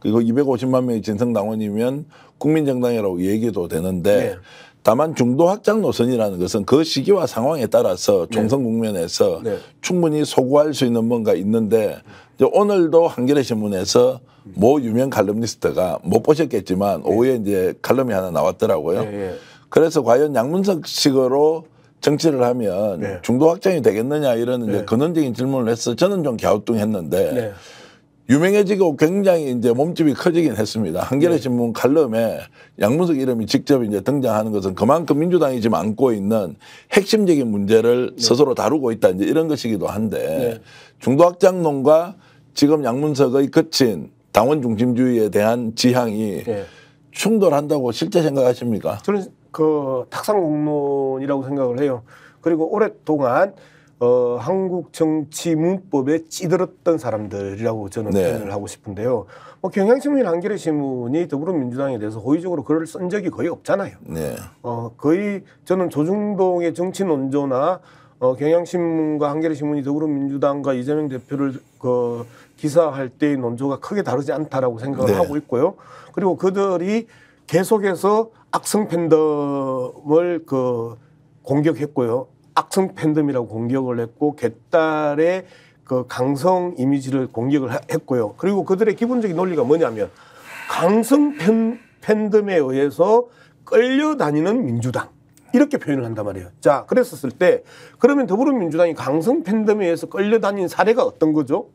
그리고 250만 명의 진성당원이면 국민정당이라고 얘기도 되는데 네. 다만 중도 확장 노선이라는 것은 그 시기와 상황에 따라서 네. 총선 국면에서 네. 충분히 소구할 수 있는 뭔가 있는데 이제 오늘도 한겨레 신문에서 모 유명 칼럼니스트가 못 보셨겠지만 오후에 이제 칼럼이 하나 나왔더라고요. 네. 그래서 과연 양문석식으로 정치를 하면 네. 중도 확장이 되겠느냐 이런 이제 네. 근원적인 질문을 해서 저는 좀 갸우뚱했는데 네. 유명해지고 굉장히 이제 몸집이 커지긴 했습니다. 한겨레 신문 칼럼에 양문석 이름이 직접 이제 등장하는 것은 그만큼 민주당이 지금 안고 있는 핵심적인 문제를 스스로 다루고 있다 이제 이런 것이기도 한데 중도 확장론과 지금 양문석의 거친 당원 중심주의에 대한 지향이 충돌한다고 실제 생각하십니까? 저는 그 탁상공론이라고 생각을 해요. 그리고 오랫동안 한국 정치 문법에 찌들었던 사람들이라고 저는 표현을 하고 싶은데요. 뭐 경향신문, 한겨레신문이 더불어민주당에 대해서 호의적으로 글을 쓴 적이 거의 없잖아요. 네. 거의 저는 조중동의 정치 논조나 경향신문과 한겨레신문이 더불어민주당과 이재명 대표를 기사할 때의 논조가 크게 다르지 않다라고 생각을 하고 있고요. 그리고 그들이 계속해서 악성 팬덤을 공격했고요. 악성 팬덤이라고 공격을 했고 개딸의 그 강성 이미지를 공격을 했고요. 그리고 그들의 기본적인 논리가 뭐냐면 강성 팬덤에 의해서 끌려다니는 민주당 이렇게 표현을 한단 말이에요. 자, 그랬었을 때 그러면 더불어민주당이 강성 팬덤에 의해서 끌려다닌 사례가 어떤 거죠?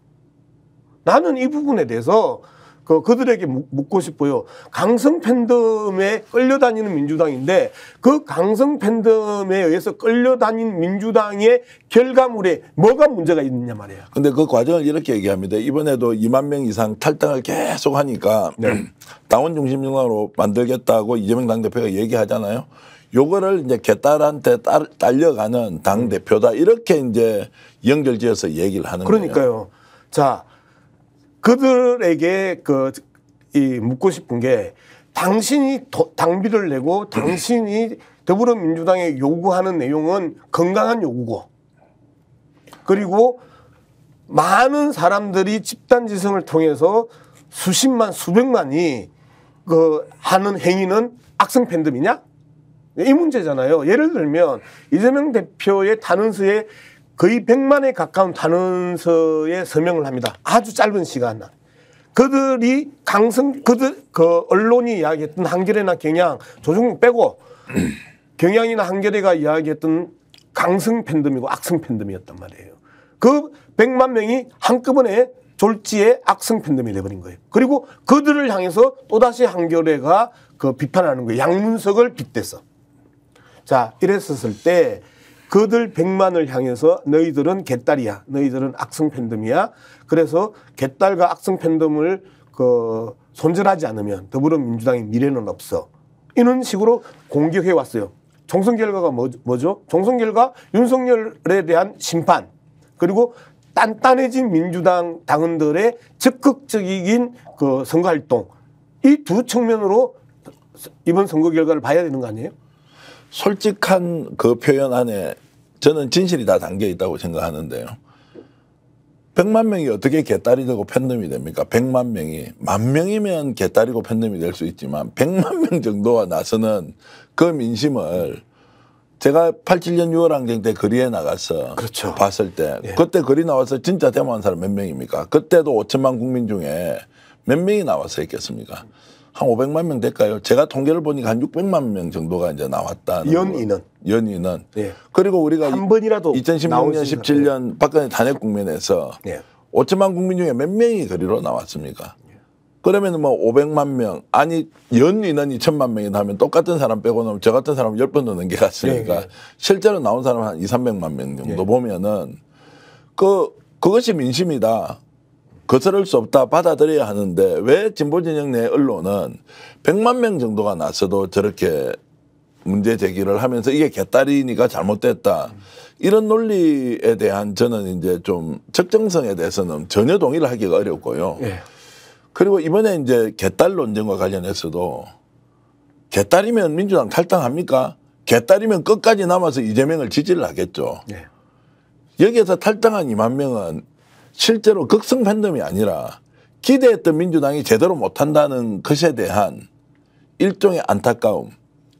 나는 이 부분에 대해서 그들에게 묻고 싶어요. 강성 팬덤에 끌려다니는 민주당인데 그 강성 팬덤에 의해서 끌려다닌 민주당의 결과물에 뭐가 문제가 있느냐 말이에요. 근데 그 과정을 이렇게 얘기합니다. 이번에도 2만 명 이상 탈당을 계속 하니까 당원 중심 정당으로 만들겠다고 이재명 당대표가 얘기하잖아요. 요거를 이제 개딸한테 딸려가는 당대표다. 이렇게 이제 연결지어서 얘기를 하는 거예요. 그러니까요. 자, 그들에게 묻고 싶은 게 당신이 당비를 내고 당신이 더불어민주당에 요구하는 내용은 건강한 요구고 그리고 많은 사람들이 집단지성을 통해서 수십만 수백만이 하는 행위는 악성 팬덤이냐? 이 문제잖아요. 예를 들면 이재명 대표의 탄원서에 거의 100만에 가까운 탄원서에 서명을 합니다. 아주 짧은 시간. 그들이 언론이 이야기했던 한겨레나 경향, 조중동 빼고 경향이나 한겨레가 이야기했던 강성 팬덤이고 악성 팬덤이었단 말이에요. 그 100만 명이 한꺼번에 졸지에 악성 팬덤이 돼버린 거예요. 그리고 그들을 향해서 또다시 한겨레가 비판하는 거예요. 양문석을 빗대서. 자, 이랬었을 때 그들 100만을 향해서 너희들은 개딸이야. 너희들은 악성 팬덤이야. 그래서 개딸과 악성 팬덤을 손절하지 않으면 더불어민주당의 미래는 없어. 이런 식으로 공격해 왔어요. 총선 결과가 뭐죠? 총선 결과 윤석열에 대한 심판 그리고 단단해진 민주당 당원들의 적극적인 선거활동 이 두 측면으로 이번 선거 결과를 봐야 되는 거 아니에요? 솔직한 그 표현 안에 저는 진실이 다 담겨 있다고 생각하는데요. 100만 명이 어떻게 개딸이 되고 팬덤이 됩니까? 100만 명이. 10,000명이면 개딸이고 팬덤이 될 수 있지만 100만 명 정도가 나서는 그 민심을 제가 87년 6월 항쟁 때 거리에 나가서 그렇죠. 봤을 때 그때 거리 나와서 진짜 데모한 사람 몇 명입니까? 그때도 5천만 국민 중에 몇 명이 나와서 했겠습니까? 한 500만 명 될까요? 제가 통계를 보니까 한 600만 명 정도가 이제 나왔다는 연인은. 네. 그리고 우리가 한 번이라도 2016년, 17년 박근혜 탄핵 국면에서 5천만 국민 중에 몇 명이 거리로 나왔습니까? 그러면 뭐 500만 명, 아니 연인원이 1,000만 명이다 하면 똑같은 사람 빼고 나면 저 같은 사람 10번 더 넘게 갔으니까 실제로 나온 사람은 한 200~300만 명 정도 보면은 그것이 민심이다. 거스를 수 없다 받아들여야 하는데 왜 진보진영 내 언론은 100만 명 정도가 나서도 저렇게 문제 제기를 하면서 이게 개딸이니까 잘못됐다. 이런 논리에 대한 저는 이제 좀 적정성에 대해서는 전혀 동의를 하기가 어렵고요. 그리고 이번에 이제 개딸 논쟁과 관련해서도 개딸이면 민주당 탈당합니까? 개딸이면 끝까지 남아서 이재명을 지지를 하겠죠. 여기에서 탈당한 2만 명은 실제로 극성 팬덤이 아니라 기대했던 민주당이 제대로 못한다는 것에 대한 일종의 안타까움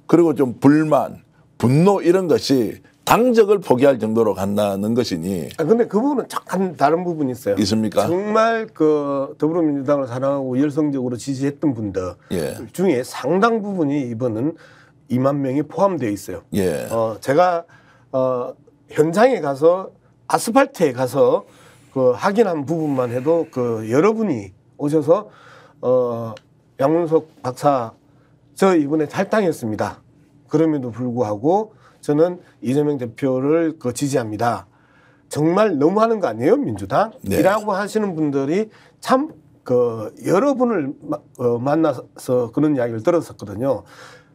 그리고 좀 불만, 분노 이런 것이 당적을 포기할 정도로 간다는 것이니. 근데 그 부분은 약간 다른 부분이 있어요. 있습니까? 정말 그 더불어민주당을 사랑하고 열성적으로 지지했던 분들 중에 상당 부분이 이번은 2만 명이 포함되어 있어요. 제가 현장에 가서 아스팔트에 가서 그 확인한 부분만 해도 그 여러분이 오셔서 양문석 박사 저 이번에 탈당했습니다. 그럼에도 불구하고 저는 이재명 대표를 지지합니다. 정말 너무하는 거 아니에요, 민주당? 이라고 하시는 분들이 참 여러분을 만나서 그런 이야기를 들었었거든요.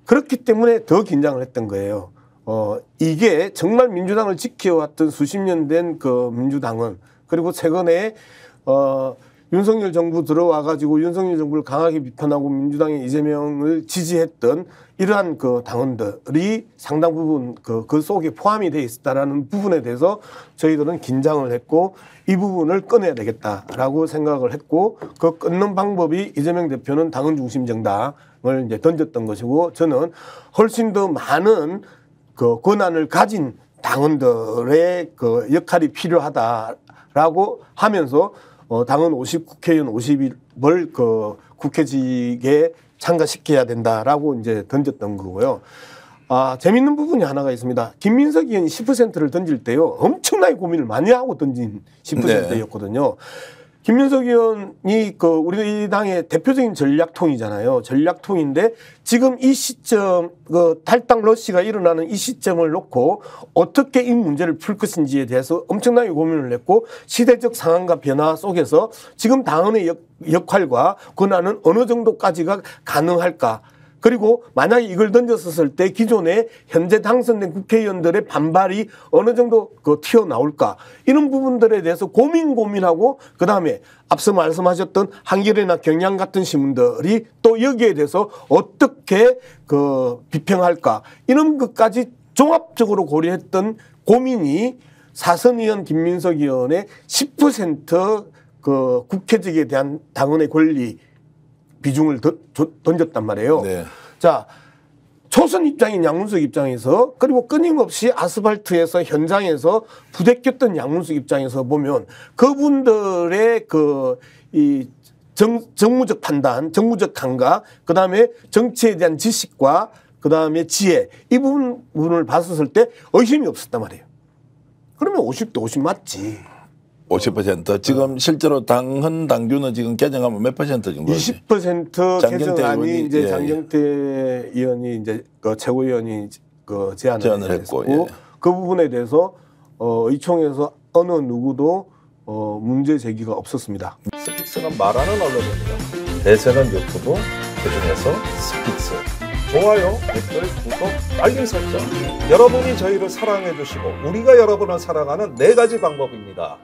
그렇기 때문에 더 긴장을 했던 거예요. 이게 정말 민주당을 지켜왔던 수십 년 된 그 민주당은 그리고 최근에 윤석열 정부 들어와가지고 윤석열 정부를 강하게 비판하고 민주당의 이재명을 지지했던 이러한 그 당원들이 상당 부분 그 속에 포함이 되어 있었다라는 부분에 대해서 저희들은 긴장을 했고 이 부분을 꺼내야 되겠다라고 생각을 했고 그 끊는 방법이 이재명 대표는 당원 중심 정당을 이제 던졌던 것이고 저는 훨씬 더 많은 그 권한을 가진 당원들의 그 역할이 필요하다라고 하면서 당원 국회의원 50을 그 국회직에 참가시켜야 된다라고 이제 던졌던 거고요. 재밌는 부분이 하나가 있습니다. 김민석 의원이 10%를 던질 때요. 엄청나게 고민을 많이 하고 던진 10%였거든요. 김민석 의원이 우리 당의 대표적인 전략통이잖아요. 전략통인데 지금 이 시점, 탈당 러시가 일어나는 이 시점을 놓고 어떻게 이 문제를 풀 것인지에 대해서 엄청나게 고민을 했고 시대적 상황과 변화 속에서 지금 당원의 역할과 권한은 어느 정도까지가 가능할까. 그리고 만약에 이걸 던졌었을 때 기존에 현재 당선된 국회의원들의 반발이 어느 정도 튀어나올까 이런 부분들에 대해서 고민하고 그다음에 앞서 말씀하셨던 한겨레나 경향 같은 신문들이 또 여기에 대해서 어떻게 비평할까 이런 것까지 종합적으로 고려했던 고민이 사선 의원 김민석 의원의 10% 국회직에 대한 당원의 권리 비중을 던졌단 말이에요. 자, 초선 입장인 양문석 입장에서 그리고 끊임없이 아스팔트에서 현장에서 부대꼈던 양문석 입장에서 보면 그분들의 이 정무적 판단, 정무적 감각, 그 다음에 정치에 대한 지식과 그 다음에 지혜 이 부분을 봤었을 때 의심이 없었단 말이에요. 그러면 50대 50 맞지. 50% 지금 실제로 당헌당규는 지금 개정하면 몇 %? 정도? 20% 개정안이 이제 장경태 의원이 이제 최고위원이 제안을 했고 그 부분에 대해서 의총에서 어느 누구도 문제 제기가 없었습니다. 스픽스는 말하는 언론입니다. 대세는 유튜브, 그중에서 스픽스. 좋아요, 댓글, 구독, 알림 설정. 여러분이 저희를 사랑해 주시고 우리가 여러분을 사랑하는 4가지 방법입니다.